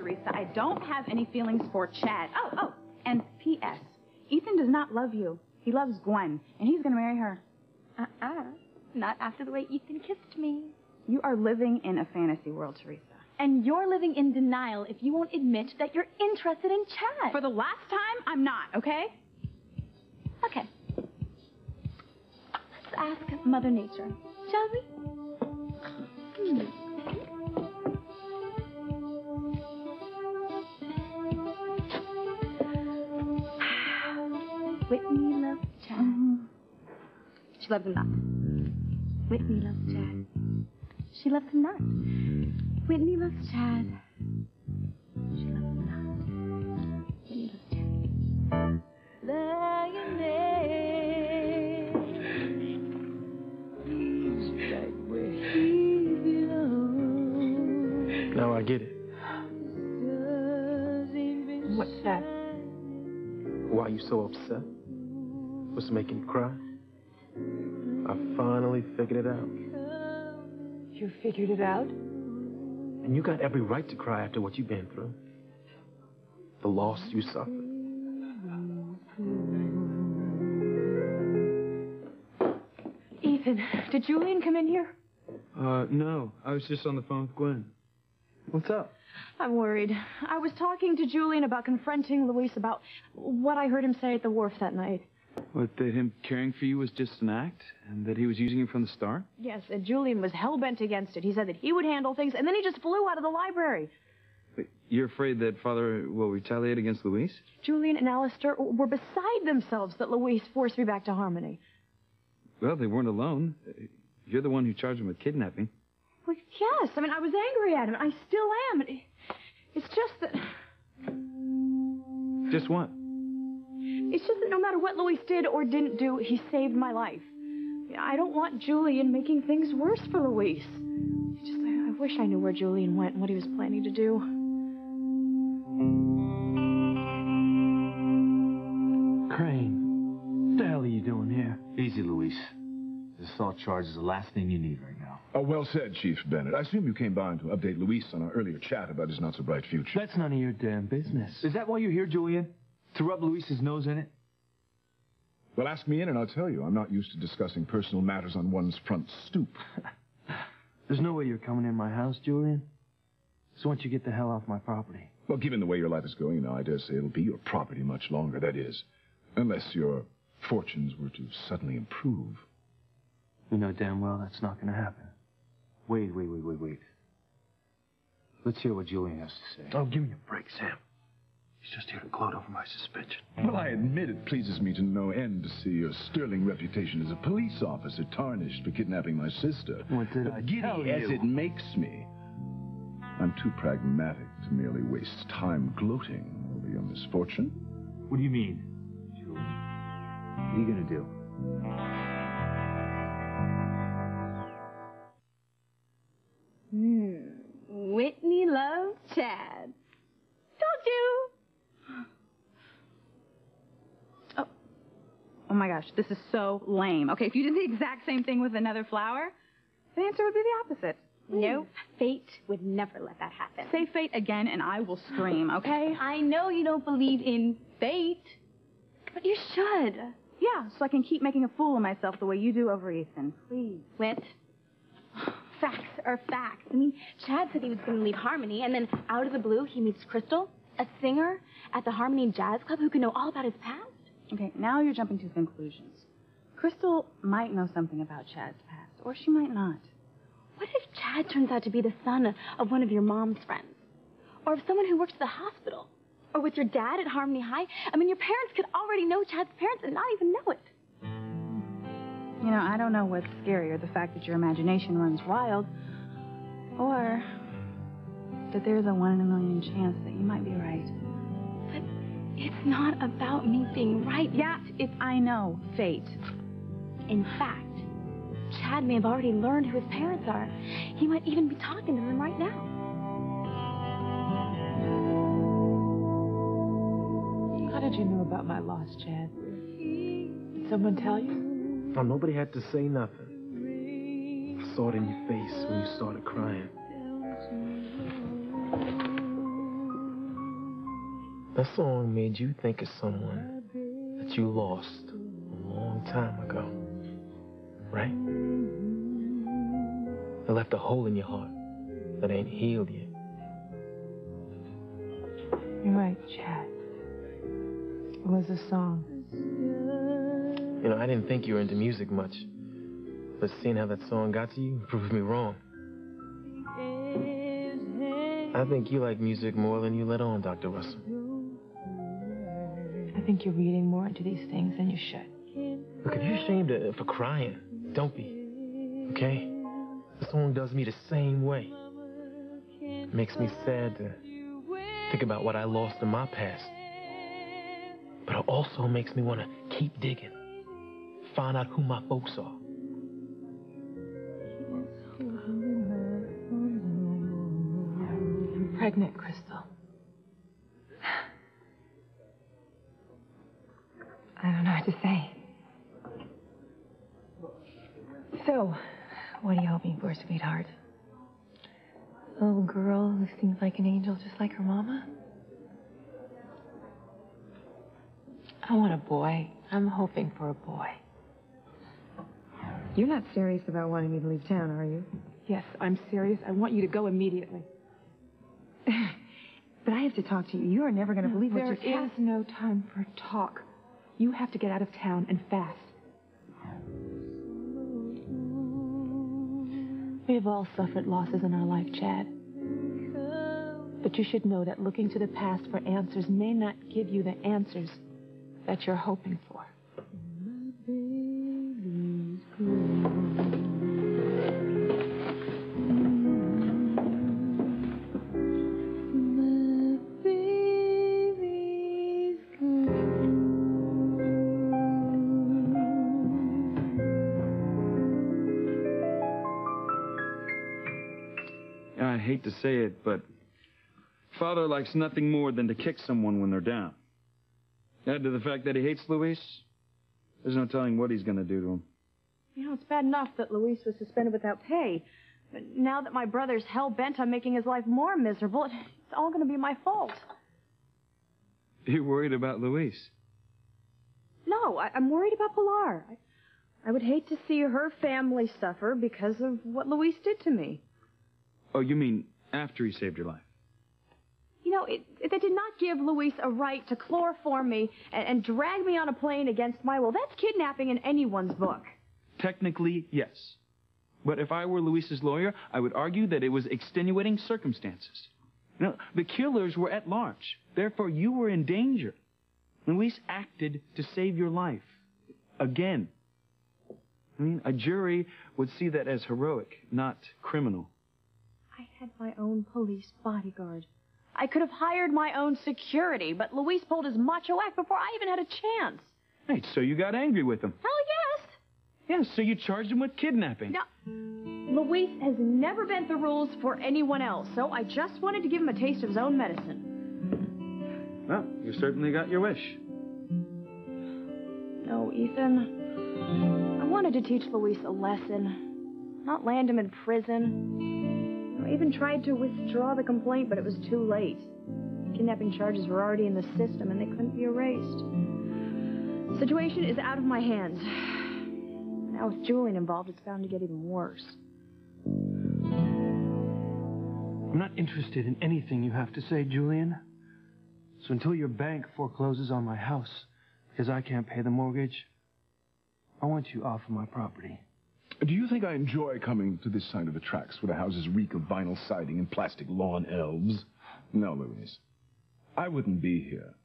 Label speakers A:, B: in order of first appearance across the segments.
A: Teresa. I don't have any feelings for Chad. Oh, and P.S. Ethan does not love you. He loves Gwen, and he's going to marry her.
B: Not after the way Ethan kissed me.
A: You are living in a fantasy world, Teresa.
B: And you're living in denial if you won't admit that you're interested in Chad.
A: For the last time, I'm not, okay?
B: Okay. Let's ask Mother Nature, shall we? Whitney loves Chad. She loves him not. Whitney loves Chad. She loves him not. Whitney loves Chad. She loves him not. Whitney loves Chad. Lying there, he's right where he belongs.
C: Now I get it.
D: What's that?
C: Why are you so upset? What's making you cry? I finally figured it out.
D: You figured it out?
C: And you got every right to cry after what you've been through. The loss you suffered.
D: Ethan, did Julian come in here?
E: No. I was just on the phone with Gwen. What's up?
D: I'm worried. I was talking to Julian about confronting Luis about what I heard him say at the wharf that night.
E: What, that him caring for you was just an act? And that he was using you from the start?
D: Yes, and Julian was hell-bent against it. He said that he would handle things, and then he just flew out of the library.
E: But you're afraid that Father will retaliate against Luis?
D: Julian and Alistair were beside themselves that Luis forced me back to Harmony.
E: Well, they weren't alone. You're the one who charged him with kidnapping.
D: Well, yes. I mean, I was angry at him. I still am. It's just that...
E: Just what?
D: It's just that no matter what Luis did or didn't do, he saved my life. I don't want Julian making things worse for Luis. I wish I knew where Julian went and what he was planning to do.
F: Crane, what the hell are you doing here? Easy, Luis. This assault charge is the last thing you need right now.
G: Oh, well said, Chief Bennett. I assume you came by to update Luis on our earlier chat about his not-so-bright future.
F: That's none of your damn business. Is that why you're here, Julian? To rub Luis's nose in it?
G: Well, ask me in and I'll tell you. I'm not used to discussing personal matters on one's front stoop.
F: There's no way you're coming in my house, Julian. So why don't you get the hell off my property?
G: Well, given the way your life is going now, I dare say it'll be your property much longer, that is. Unless your fortunes were to suddenly improve.
F: You know damn well that's not going to happen. Wait. Let's hear what Julian has to say.
C: Oh, give me a break, Sam. He's just here to gloat over my suspension.
G: Well, I admit it pleases me to no end to see your sterling reputation as a police officer tarnished for kidnapping my sister.
F: What did I tell you?
G: As it makes me, I'm too pragmatic to merely waste time gloating over your misfortune.
F: What do you mean, Julian? What are you going to do?
B: Whitney loves Chad. Told you.
A: Oh my gosh, this is so lame. Okay, if you did the exact same thing with another flower, the answer would be the opposite.
B: Nope. Fate would never let that happen.
A: Say fate again and I will scream, okay?
B: I know you don't believe in fate, but you should.
A: Yeah, so I can keep making a fool of myself the way you do over Ethan. Please.
B: Whit, facts are facts. I mean, Chad said he was going to leave Harmony, and then out of the blue, he meets Crystal, a singer at the Harmony Jazz Club who can know all about his past.
A: Okay, now you're jumping to conclusions. Crystal might know something about Chad's past, or she might not.
B: What if Chad turns out to be the son of one of your mom's friends? Or of someone who works at the hospital? Or with your dad at Harmony High? I mean, your parents could already know Chad's parents and not even know it.
A: You know, I don't know what's scarier, the fact that your imagination runs wild, or that there's a 1 in a million chance that you might be right.
B: But it's not about me being right.
A: Yeah, I know. Fate.
B: In fact, Chad may have already learned who his parents are. He might even be talking to them right now.
D: How did you know about my loss, Chad? Did someone tell you?
C: Oh, nobody had to say nothing. I saw it in your face when you started crying. That song made you think of someone that you lost a long time ago, right? It left a hole in your heart that ain't healed yet.
A: You're right, Chad. It was a song.
C: You know, I didn't think you were into music much, but seeing how that song got to you proved me wrong. I think you like music more than you let on, Dr. Russell.
A: I think you're reading more into these things than you should.
C: Look, if you're ashamed for crying, don't be. Okay? The song does me the same way. It makes me sad to think about what I lost in my past. But it also makes me want to keep digging. Find out who my folks are.
A: I'm pregnant, Crystal. I don't know what to say. So, what are you hoping for, sweetheart? A little girl who seems like an angel just like her mama? I want a boy. I'm hoping for a boy.
H: You're not serious about wanting me to leave town, are you?
A: Yes, I'm serious. I want you to go immediately.
H: But I have to talk to you. You are never going to believe what just
A: There is
H: happened.
A: no time for talk. You have to get out of town and fast. We have all suffered losses in our life, Chad. But you should know that looking to the past for answers may not give you the answers that you're hoping for.
E: I hate to say it, but Father likes nothing more than to kick someone when they're down. Add to the fact that he hates Luis, there's no telling what he's going to do to him.
D: You know, it's bad enough that Luis was suspended without pay. But now that my brother's hell-bent on making his life more miserable, it's all going to be my fault.
E: You're worried about Luis?
D: No, I'm worried about Pilar. I would hate to see her family suffer because of what Luis did to me.
E: Oh, you mean after he saved your life?
D: You know, they did not give Luis a right to chloroform me and drag me on a plane against my will. That's kidnapping in anyone's book.
E: Technically, yes. But if I were Luis's lawyer, I would argue that it was extenuating circumstances. You know, the killers were at large. Therefore, you were in danger. Luis acted to save your life. Again. I mean, a jury would see that as heroic, not criminal.
D: I had my own police bodyguard. I could have hired my own security, but Luis pulled his macho act before I even had a chance.
E: Right, so you got angry with him.
D: Hell yes!
E: Yeah, so you charged him with kidnapping.
D: Now, Luis has never bent the rules for anyone else, so I just wanted to give him a taste of his own medicine.
E: Well, you certainly got your wish.
D: No, Ethan. I wanted to teach Luis a lesson, not land him in prison. I even tried to withdraw the complaint, but it was too late. Kidnapping charges were already in the system, and they couldn't be erased. The situation is out of my hands. Now, with Julian involved, it's bound to get even worse.
F: I'm not interested in anything you have to say, Julian. So until your bank forecloses on my house because I can't pay the mortgage, I want you off of my property.
G: Do you think I enjoy coming to this side of the tracks where the houses reek of vinyl siding and plastic lawn elves? No, Louise. I wouldn't be here,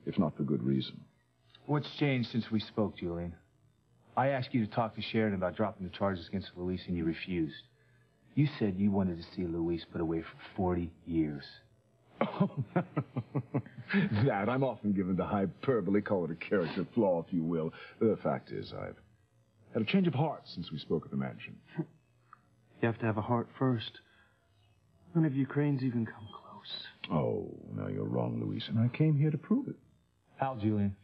G: if not for good reason.
I: What's changed since we spoke, Julian? I asked you to talk to Sheridan about dropping the charges against Luis, and you refused. You said you wanted to see Luis put away for 40 years.
G: Oh, that. I'm often given to hyperbole, call it a character flaw, if you will. The fact is, I've had a change of heart since we spoke at the mansion.
F: You have to have a heart first. None of you cranes even come close.
G: Oh, now you're wrong, Luis, and I came here to prove it.
I: How, Julian?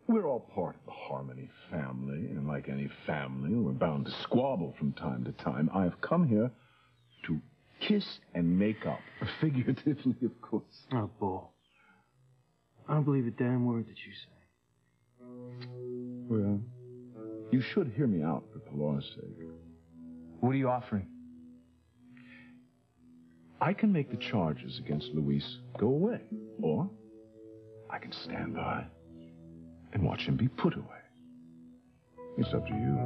G: We're all part of the Harmony family, and like any family, we're bound to squabble from time to time. I've come here to kiss and make up, figuratively, of course.
F: Oh, Bull. I don't believe a damn word that you say.
G: Well, you should hear me out for Pilar's sake.
I: What are you offering?
G: I can make the charges against Luis go away, or I can stand by and watch him be put away. It's up to you.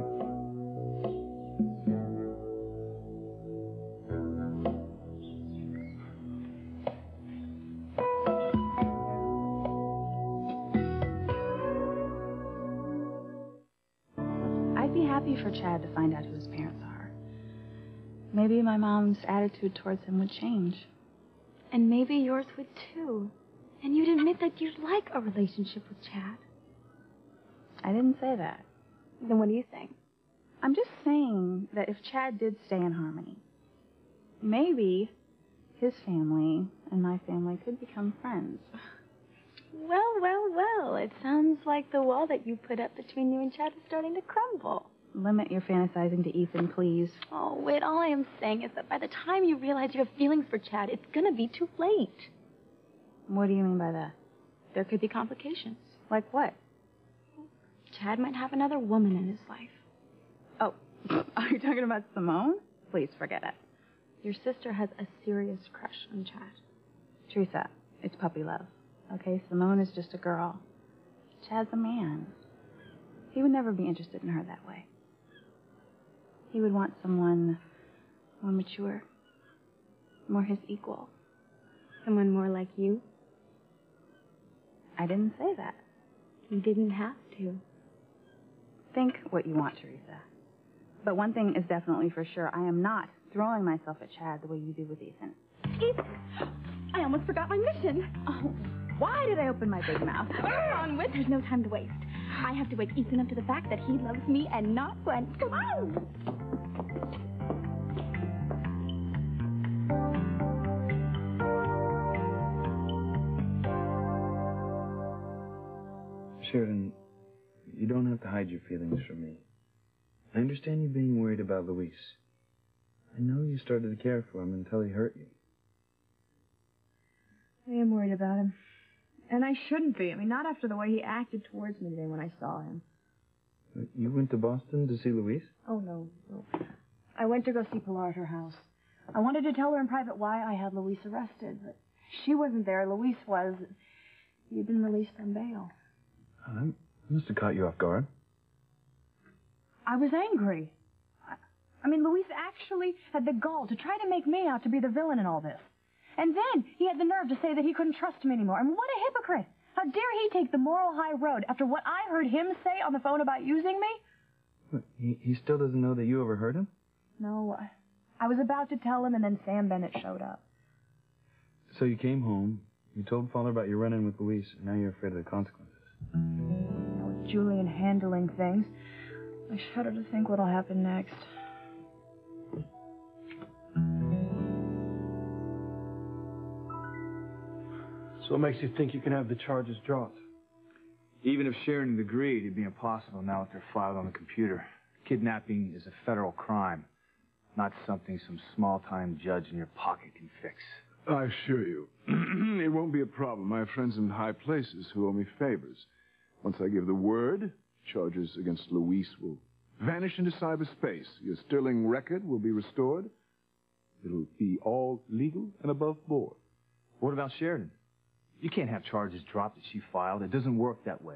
A: I'd be happy for Chad to find out who his parents are. Maybe my mom's attitude towards him would change.
B: And maybe yours would too. And you'd admit that you'd like a relationship with Chad.
A: I didn't say that.
B: Then what do you think?
A: I'm just saying that if Chad did stay in Harmony, maybe his family and my family could become friends.
B: Well, well, well. It sounds like the wall that you put up between you and Chad is starting to crumble.
A: Limit your fantasizing to Ethan, please.
B: Oh, wait, all I am saying is that by the time you realize you have feelings for Chad, it's gonna be too late.
A: What do you mean by that?
B: There could be complications.
A: Like what?
B: Chad might have another woman in his life.
A: Oh, are you talking about Simone? Please forget it.
B: Your sister has a serious crush on Chad.
A: Teresa, it's puppy love. Okay, Simone is just a girl. Chad's a man. He would never be interested in her that way. He would want someone more mature, more his equal.
B: Someone more like you?
A: I didn't say that.
B: You didn't have to.
A: Think what you want, Teresa. But one thing is definitely for sure. I am not throwing myself at Chad the way you do with Ethan.
B: Ethan! I almost forgot my mission.
A: Oh, why did I open my big mouth?
B: On with. There's no time to waste. I have to wake Ethan up to the fact that he loves me and not Gwen. Come on!
E: Sheridan, you don't have to hide your feelings from me. I understand you being worried about Luis. I know you started to care for him until he hurt you.
D: I am worried about him. And I shouldn't be. I mean, not after the way he acted towards me today when I saw him.
E: You went to Boston to see Luis?
D: Oh, no. I went to go see Pilar at her house. I wanted to tell her in private why I had Luis arrested, but she wasn't there. Luis was. He had been released on bail.
E: Oh, that must have caught you off guard.
D: I was angry. I mean, Luis actually had the gall to try to make me out to be the villain in all this. And then he had the nerve to say that he couldn't trust me anymore. I mean, what a hypocrite. How dare he take the moral high road after what I heard him say on the phone about using me?
E: What, he still doesn't know that you overheard him?
D: No, I was about to tell him, and then Sam Bennett showed up.
E: So you came home, you told Father about your run-in with Luis, and now you're afraid of the consequences.
D: With Julian handling things, I shudder to think what'll happen next.
F: So what makes you think you can have the charges dropped?
I: Even if Sheridan agreed, it'd be impossible now that they're filed on the computer. Kidnapping is a federal crime, not something some small-time judge in your pocket can fix.
G: I assure you, it won't be a problem. I have friends in high places who owe me favors. Once I give the word, charges against Luis will vanish into cyberspace. Your sterling record will be restored. It'll be all legal and above board.
I: What about Sheridan? You can't have charges dropped that she filed. It doesn't work that way.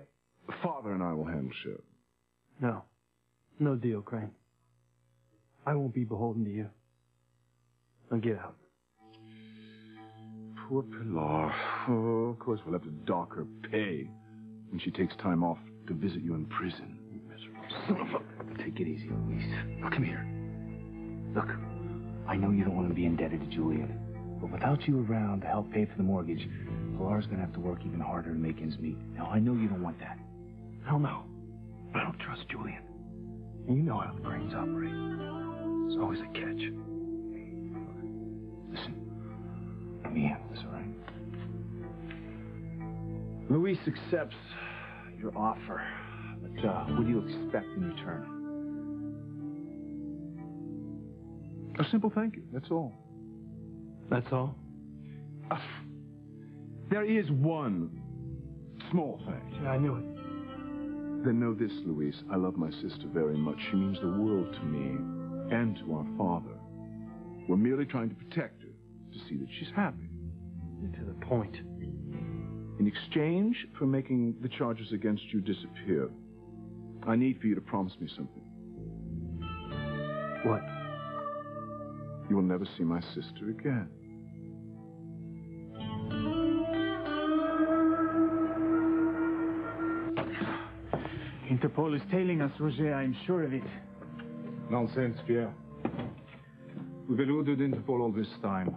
G: Father and I will handle Sheridan.
F: No. No deal, Crane. I won't be beholden to you. Now get out.
G: Poor Pilar. Oh, of course we'll have to dock her pay when she takes time off to visit you in prison. You miserable son of a...
I: Take it easy, Luis. Now, come here. Look, I know you don't want to be indebted to Julian, but without you around to help pay for the mortgage, Pilar's going to have to work even harder to make ends meet. Now, I know you don't want that.
F: Hell no. I don't trust Julian. And you know how the brains operate. There's always a catch.
I: Listen, let me handle this, all right? Luis accepts your offer, but what do you expect in return?
G: A simple thank you, that's all.
F: That's all?
G: There is one small thing.
F: I knew it.
G: Then know this, Luis. I love my sister very much. She means the world to me and to our father. We're merely trying to protect her, to see that she's happy.
F: To the point.
G: In exchange for making the charges against you disappear, I need for you to promise me something.
F: What?
G: You will never see my sister again.
I: Interpol is tailing us, Roger. I'm sure of it.
J: Nonsense, Pierre. We've eluded Interpol all this time.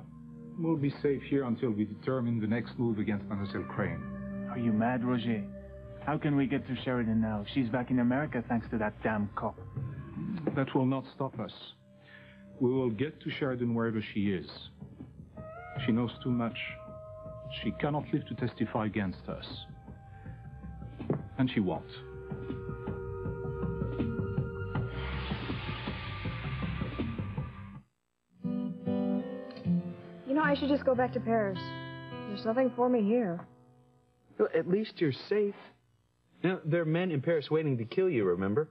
J: We'll be safe here until we determine the next move against Mademoiselle Crane.
I: Are you mad, Roger? How can we get to Sheridan now? She's back in America thanks to that damn cop.
J: That will not stop us. We will get to Sheridan wherever she is. She knows too much. She cannot live to testify against us. And she won't.
D: You know, I should just go back to Paris. There's nothing for me here.
E: Well, at least you're safe. Now, there are men in Paris waiting to kill you, remember?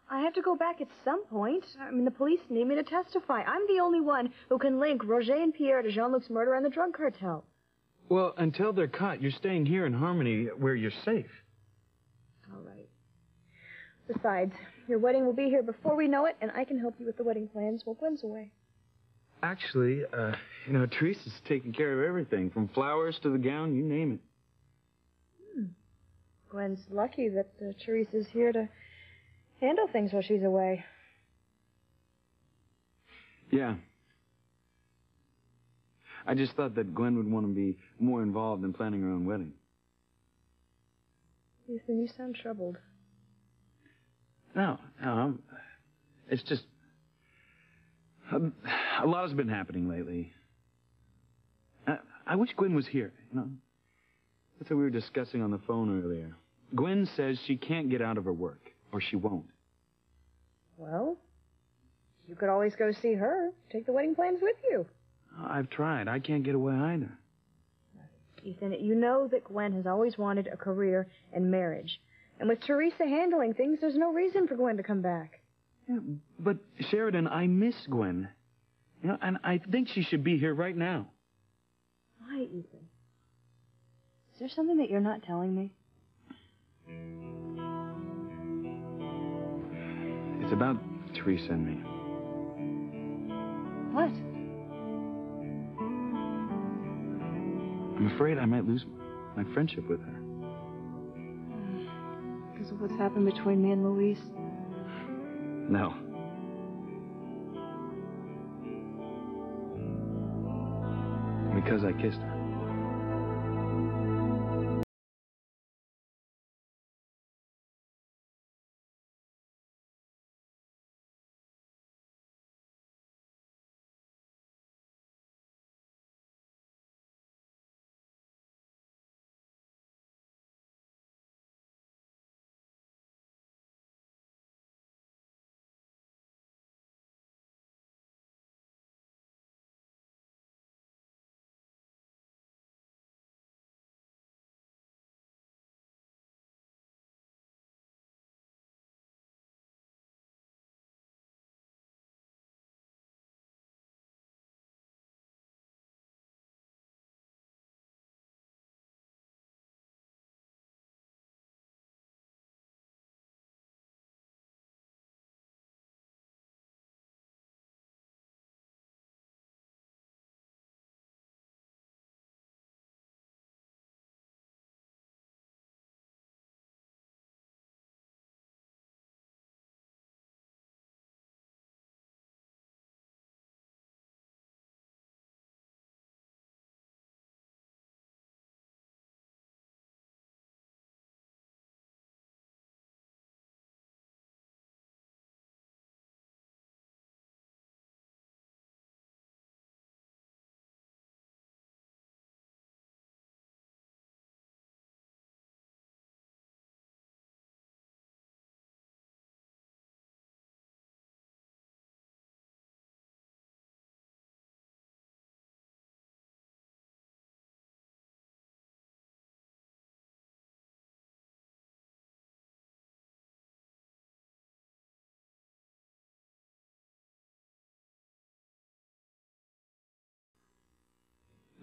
D: I have to go back at some point. I mean, the police need me to testify. I'm the only one who can link Roger and Pierre to Jean-Luc's murder and the drug cartel.
E: Well, until they're caught, you're staying here in Harmony where you're safe.
D: All right. Besides, your wedding will be here before we know it, and I can help you with the wedding plans while Gwen's away.
E: Actually, Teresa's taking care of everything, from flowers to the gown, you name it.
D: Gwen's lucky that Teresa's here to handle things while she's away.
E: Yeah. I just thought that Gwen would want to be more involved in planning her own wedding.
D: Ethan, you sound troubled.
E: No, it's just... a lot has been happening lately. I wish Gwen was here, That's what we were discussing on the phone earlier. Gwen says she can't get out of her work, or she won't.
D: Well, you could always go see her. Take the wedding plans with you.
E: I've tried. I can't get away either.
D: Ethan, you know that Gwen has always wanted a career and marriage. And with Teresa handling things, there's no reason for Gwen to come back.
E: Yeah, but Sheridan, I miss Gwen. And I think she should be here right now.
D: Why, Ethan? Is there something that you're not telling me?
E: It's about Teresa and me.
D: What?
E: I'm afraid I might lose my friendship with her.
D: Because of what's happened between me and Louise?
E: No. Because I kissed her.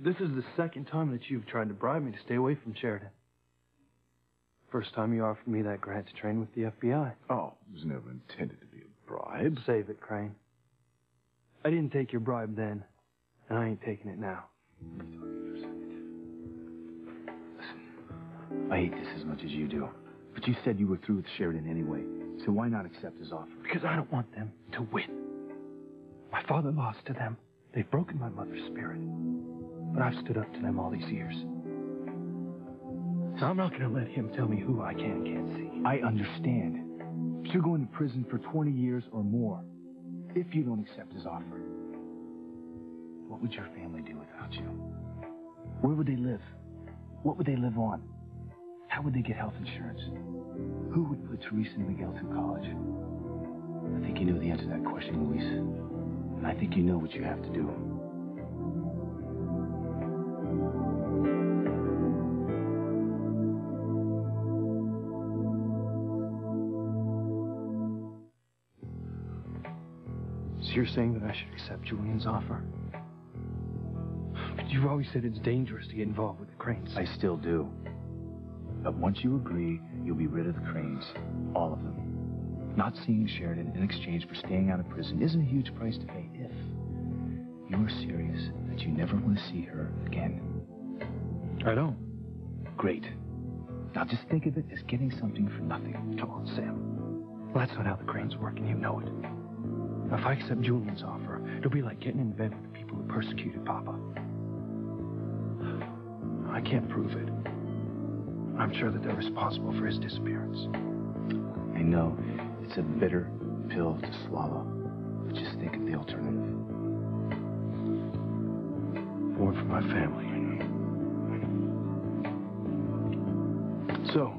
F: This is the second time that you've tried to bribe me to stay away from Sheridan. First time you offered me that grant to train with the FBI.
G: Oh, it was never intended to be a bribe.
F: Save it, Crane. I didn't take your bribe then, and I ain't taking it now.
I: I hate this as much as you do. But you said you were through with Sheridan anyway. So why not accept his offer?
F: Because I don't want them to win. My father lost to them. They've broken my mother's spirit. But I've stood up to them all these years. So I'm not going to let him tell me who I can and can't see.
I: I understand. But you're going to prison for 20 years or more if you don't accept his offer. What would your family do without you? Where would they live? What would they live on? How would they get health insurance? Who would put Teresa and Miguel through college? I think you know the answer to that question, Luis. And I think you know what you have to do.
F: So you're saying that I should accept Julian's offer? But you've always said it's dangerous to get involved with the Cranes.
I: I still do. But once you agree, you'll be rid of the Cranes. All of them. Not seeing Sheridan in exchange for staying out of prison isn't a huge price to pay if you are serious that you never want to see her again.
F: I don't.
I: Great. Now just think of it as getting something for nothing.
F: Come on, Sam. Well, that's not how the Cranes work, and you know it. If I accept Julian's offer, it'll be like getting in bed with the people who persecuted Papa. I can't prove it. I'm sure that they're responsible for his disappearance.
I: I know it's a bitter pill to swallow, but just think of the alternative.
F: More for my family. So,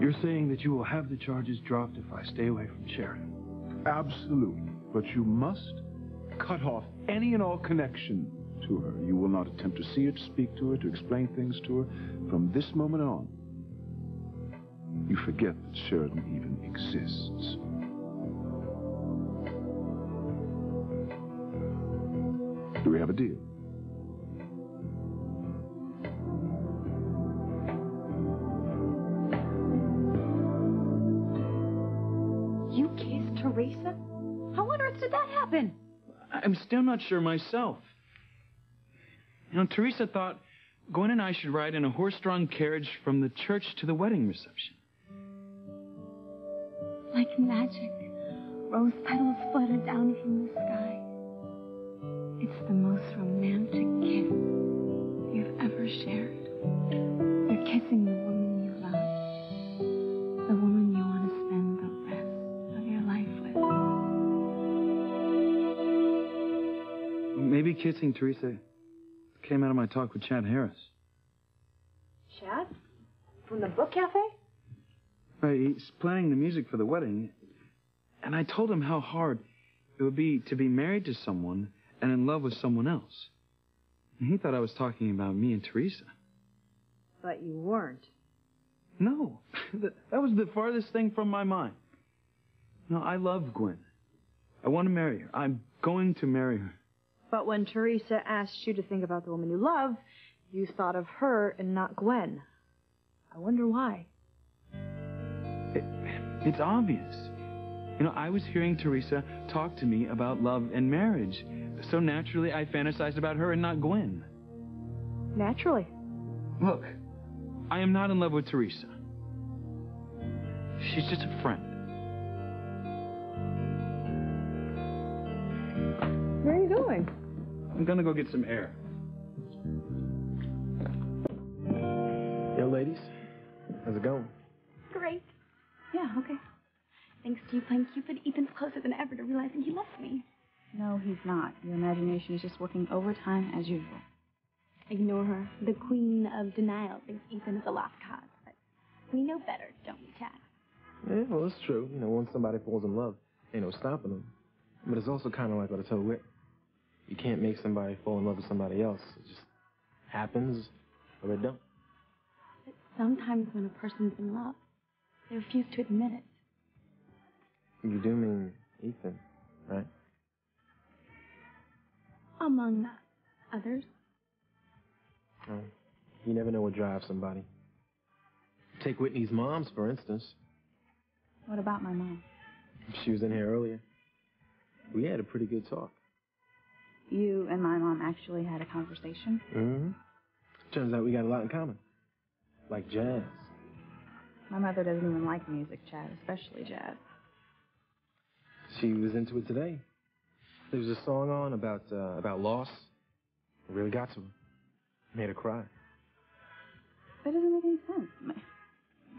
F: you're saying that you will have the charges dropped if I stay away from Sheridan?
G: Absolutely. But you must cut off any and all connection to her. You will not attempt to see her, to speak to her, to explain things to her. From this moment on, you forget that Sheridan even exists. Do we have a deal?
D: You kissed Teresa? How on earth did that happen?
E: I'm still not sure myself. You know, Teresa thought Gwen and I should ride in a horse-drawn carriage from the church to the wedding reception.
B: Like magic, rose petals fluttered down from the sky. It's the most romantic kiss you've ever shared. You're kissing the woman you love, the woman you want to spend the rest of your life with.
E: Maybe kissing Teresa came out of my talk with Chad Harris.
D: Chad? From the book cafe?
E: Right, he's planning the music for the wedding. And I told him how hard it would be to be married to someone and in love with someone else. And he thought I was talking about me and Teresa.
D: But you weren't.
E: No, that was the farthest thing from my mind. No, I love Gwen. I want to marry her. I'm going to marry her.
D: But when Teresa asked you to think about the woman you love, you thought of her and not Gwen. I wonder why.
E: It's obvious. You know, I was hearing Teresa talk to me about love and marriage. So naturally, I fantasized about her and not Gwen.
D: Naturally.
E: Look, I am not in love with Teresa. She's just a friend.
D: Where are you going?
E: I'm gonna go get some air.
C: Yo, ladies, how's it going?
B: Great.
A: Yeah, okay.
B: Thanks to you playing Cupid, Ethan's closer than ever to realizing he loves me.
A: No, he's not. Your imagination is just working overtime as usual.
B: Ignore her. The queen of denial thinks Ethan is a lost cause. But we know better, don't we, Chad?
C: Yeah, well, it's true. You know, once somebody falls in love, ain't no stopping them. But it's also kind of like what I told Whit. You can't make somebody fall in love with somebody else. It just happens, or it don't.
B: But sometimes when a person's in love, they refuse to admit it.
C: You do mean Ethan, right?
B: Among others.
C: Oh, you never know what drives somebody. Take Whitney's mom's, for instance.
A: What about my mom?
C: She was in here earlier. We had a pretty good talk.
A: You and my mom actually had a conversation?
C: Mm-hmm. Turns out we got a lot in common. Like jazz.
A: My mother doesn't even like music, Chad, especially jazz.
C: She was into it today. There was a song on about loss. It really got to her. Made her cry.
A: That doesn't make any sense.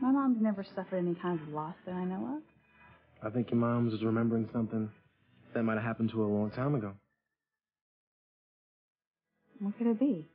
A: My mom's never suffered any kind of loss that I know of.
C: I think your mom was remembering something that might have happened to her a long time ago.
A: What could it be?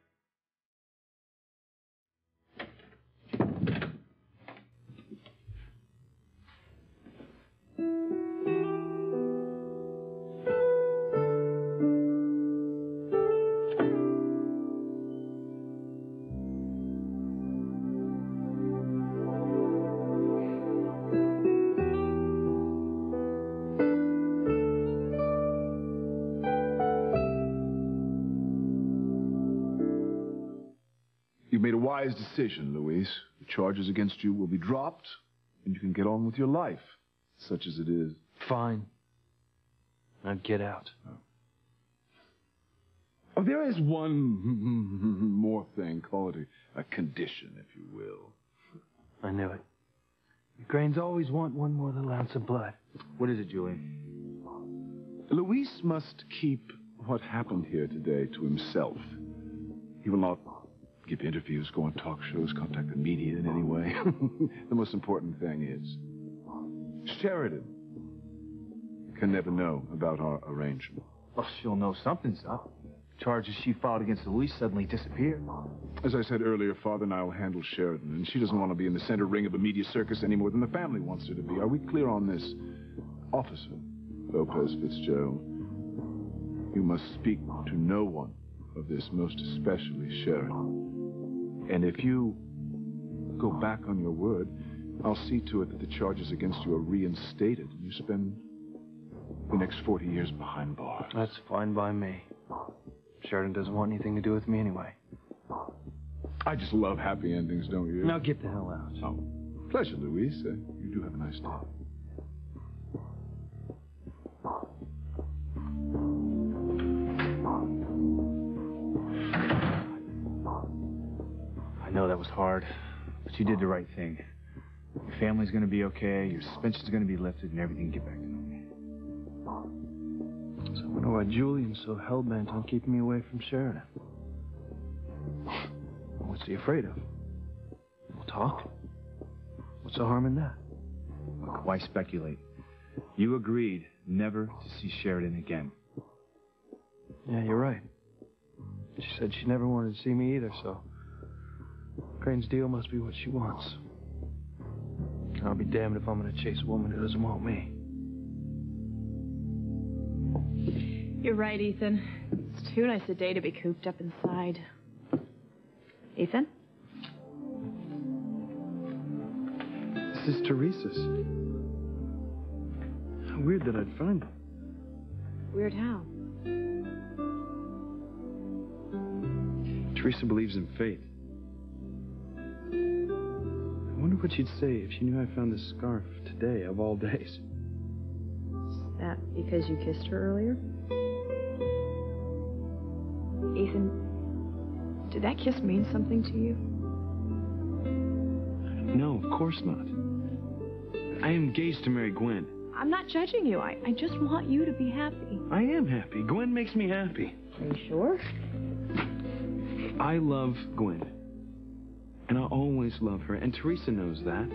G: You've made a wise decision, Luis. The charges against you will be dropped, and you can get on with your life, such as it is.
F: Fine. Now get out.
G: Oh, there is one more thing. Call it a condition, if you will.
F: I knew it. Grains always want one more little ounce of blood.
I: What is it, Julian?
G: Luis must keep what happened here today to himself. He will not give interviews, go on talk shows, contact the media in any way. The most important thing is Sheridan can never know about our arrangement.
I: Well, she'll know something's up. Charges she filed against Luis suddenly disappeared.
G: As I said earlier, Father and I will handle Sheridan, and she doesn't want to be in the center ring of a media circus any more than the family wants her to be. Are we clear on this? Officer Lopez Fitzgerald, you must speak to no one of this, most especially Sheridan. And if you go back on your word, I'll see to it that the charges against you are reinstated and you spend the next 40 years behind bars.
F: That's fine by me. Sheridan doesn't want anything to do with me anyway.
G: I just love happy endings, don't you?
F: Now get the hell out.
G: Oh, pleasure, Luis. You do have a nice day.
I: I know that was hard, but you did the right thing. Your family's gonna be okay, your suspension's gonna be lifted, and everything will get back to normal.
F: So I wonder why Julian's so hell-bent on keeping me away from Sheridan. What's he afraid of? We'll talk. What's the harm in that?
I: Look, why speculate? You agreed never to see Sheridan again.
F: Yeah, you're right. She said she never wanted to see me either, so Crane's deal must be what she wants. I'll be damned if I'm going to chase a woman who doesn't want me.
D: You're right, Ethan. It's too nice a day to be cooped up inside. Ethan?
F: This is Teresa's. How weird that I'd find them.
D: Weird how?
F: Teresa believes in fate. I wonder what she'd say if she knew I found this scarf today, of all days.
D: Is that because you kissed her earlier? Ethan, did that kiss mean something to you?
F: No, of course not. I am engaged to marry Gwen.
D: I'm not judging you. I just want you to be happy.
F: I am happy. Gwen makes me happy.
D: Are you sure?
F: I love Gwen. And I'll always love her. And Teresa knows that.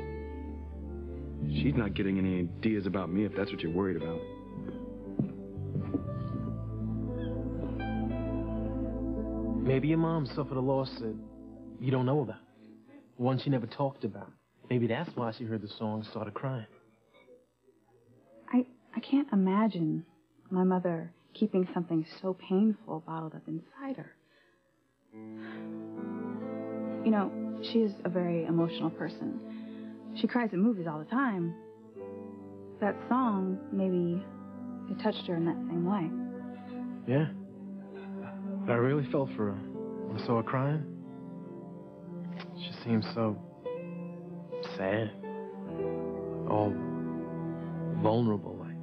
F: She's not getting any ideas about me if that's what you're worried about.
C: Maybe your mom suffered a loss that you don't know about. One she never talked about. Maybe that's why she heard the song and started crying.
A: I can't imagine my mother keeping something so painful bottled up inside her. You know, she is a very emotional person. She cries at movies all the time. That song, maybe it touched her in that same way.
C: Yeah. But I really felt for her when I saw her crying. She seemed so sad, all vulnerable like.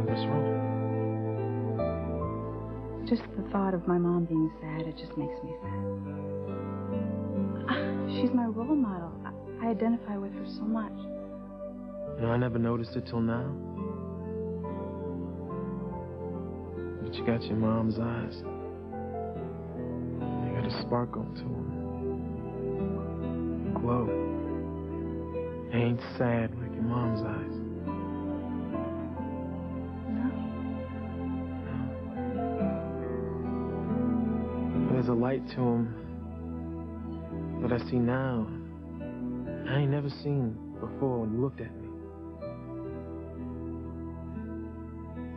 C: What's wrong?
A: Just the thought of my mom being sad, it just makes me sad. She's my role model. I identify with her so much.
C: You know, I never noticed it till now. But you got your mom's eyes. You got a sparkle to them. A glow. They ain't sad like your mom's eyes. There's a light to them that I see now I ain't never seen before when you looked at me.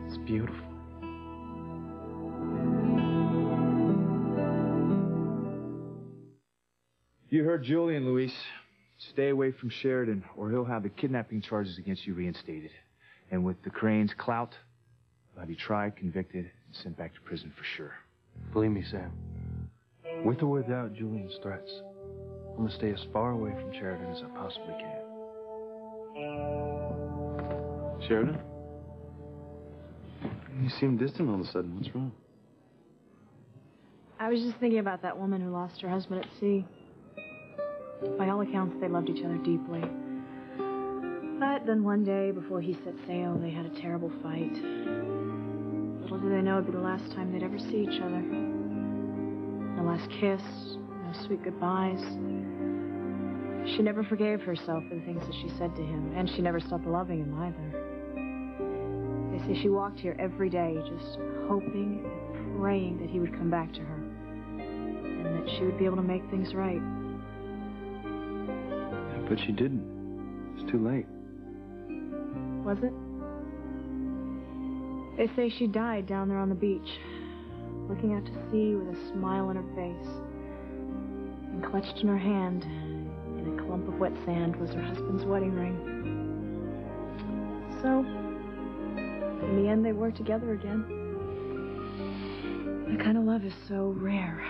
C: It's beautiful.
I: You heard Julian, Luis. Stay away from Sheridan, or he'll have the kidnapping charges against you reinstated. And with the Crane's clout, he'll have you tried, convicted, and sent back to prison for sure.
F: Believe me, Sam. With or without Julian's threats, I'm gonna stay as far away from Sheridan as I possibly can.
K: Sheridan? You seem distant all of a sudden. What's wrong?
D: I was just thinking about that woman who lost her husband at sea. By all accounts, they loved each other deeply. But then one day, before he set sail, they had a terrible fight. Little did they know it'd be the last time they'd ever see each other. No last kiss, no sweet goodbyes. She never forgave herself for the things that she said to him, and she never stopped loving him either. They say she walked here every day, just hoping and praying that he would come back to her, and that she would be able to make things right.
K: Yeah, but she didn't. It's too late.
D: Was it? They say she died down there on the beach, looking out to sea with a smile on her face. And clutched in her hand, in a clump of wet sand, was her husband's wedding ring. So, in the end, they were together again. That kind of love is so rare.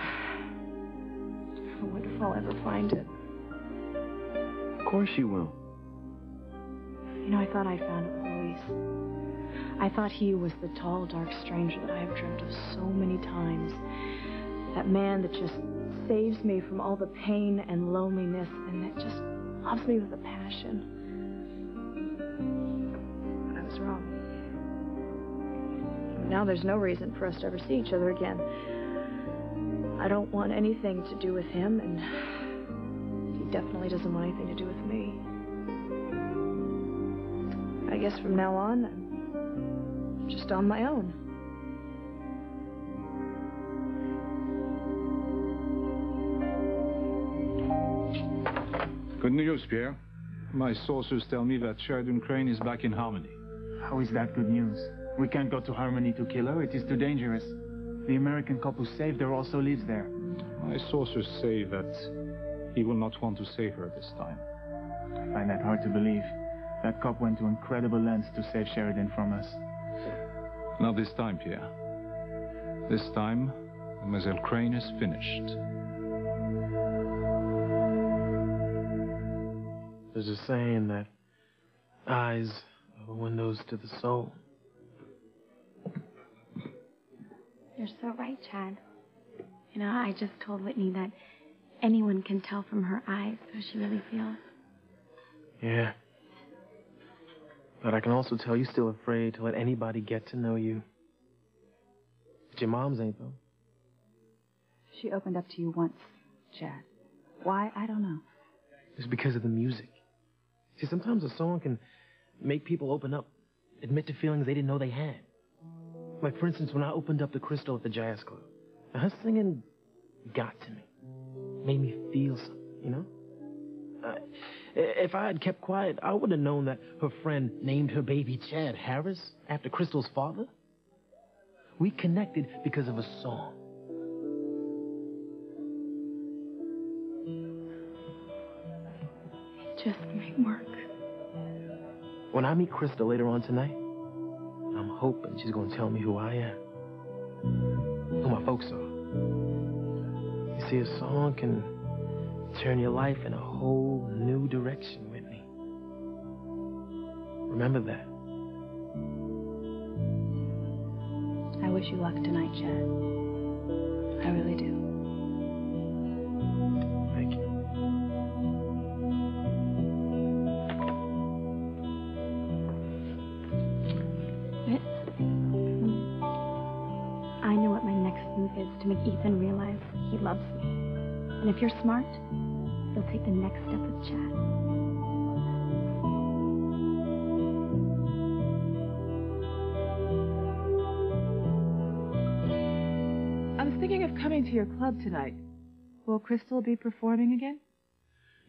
D: I wonder if I'll ever find it.
K: Of course you will.
D: You know, I thought I found it with Luis. I thought he was the tall, dark stranger that I have dreamt of so many times. That man that just saves me from all the pain and loneliness, and that just loves me with a passion. But I was wrong. Now there's no reason for us to ever see each other again. I don't want anything to do with him, and he definitely doesn't want anything to do with me. I guess from now on, I'm just on my own.
J: Good news, Pierre. My sources tell me that Sheridan Crane is back in Harmony.
L: How is that good news? We can't go to Harmony to kill her. It is too dangerous. The American cop who saved her also lives there.
J: My sources say that he will not want to save her this time.
L: I find that hard to believe. That cop went to incredible lengths to save Sheridan from us.
J: Not this time, Pierre. This time, Mademoiselle Crane is finished.
C: There's a saying that eyes are windows to the soul.
B: You're so right, Chad. You know, I just told Whitney that anyone can tell from her eyes how she really feels.
C: Yeah. But I can also tell you're still afraid to let anybody get to know you. But your mom's ain't, though.
A: She opened up to you once, Chad. Why? I don't know.
C: It's because of the music. See, sometimes a song can make people open up, admit to feelings they didn't know they had. Like, for instance, when I opened up the Crystal at the jazz club, her singing got to me. Made me feel something, you know? If I had kept quiet, I would have known that her friend named her baby Chad Harris after Crystal's father. We connected because of a song.
B: It just might work.
C: When I meet Crystal later on tonight, I'm hoping she's gonna tell me who I am, who my folks are. You see, a song can turn your life in a whole new direction, Whitney. Remember that.
A: I wish you luck tonight, Chad. I really do.
C: Thank you.
B: I know what my next move is to make Ethan realize he loves me. And if you're smart, you'll take the next step with Chad.
M: I was thinking of coming to your club tonight. Will Crystal be performing again?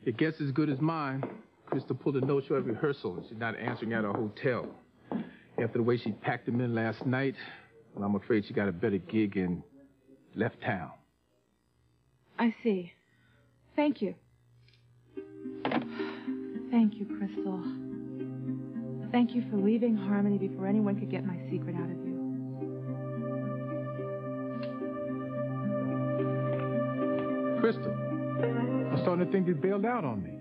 N: Your guess is as good as mine. Crystal pulled a no-show at rehearsal, and she's not answering at her hotel. After the way she packed them in last night, well, I'm afraid she got a better gig and left town.
M: I see. Thank you. Thank you, Crystal. Thank you for leaving Harmony before anyone could get my secret out of you.
N: Crystal, I'm starting to think you bailed out on me.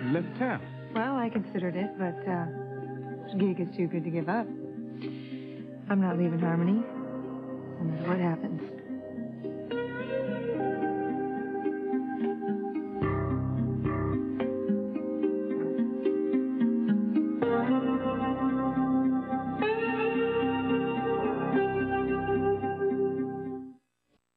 N: You left town.
H: Well, I considered it, but this gig is too good to give up. I'm not leaving Harmony, no matter what happens.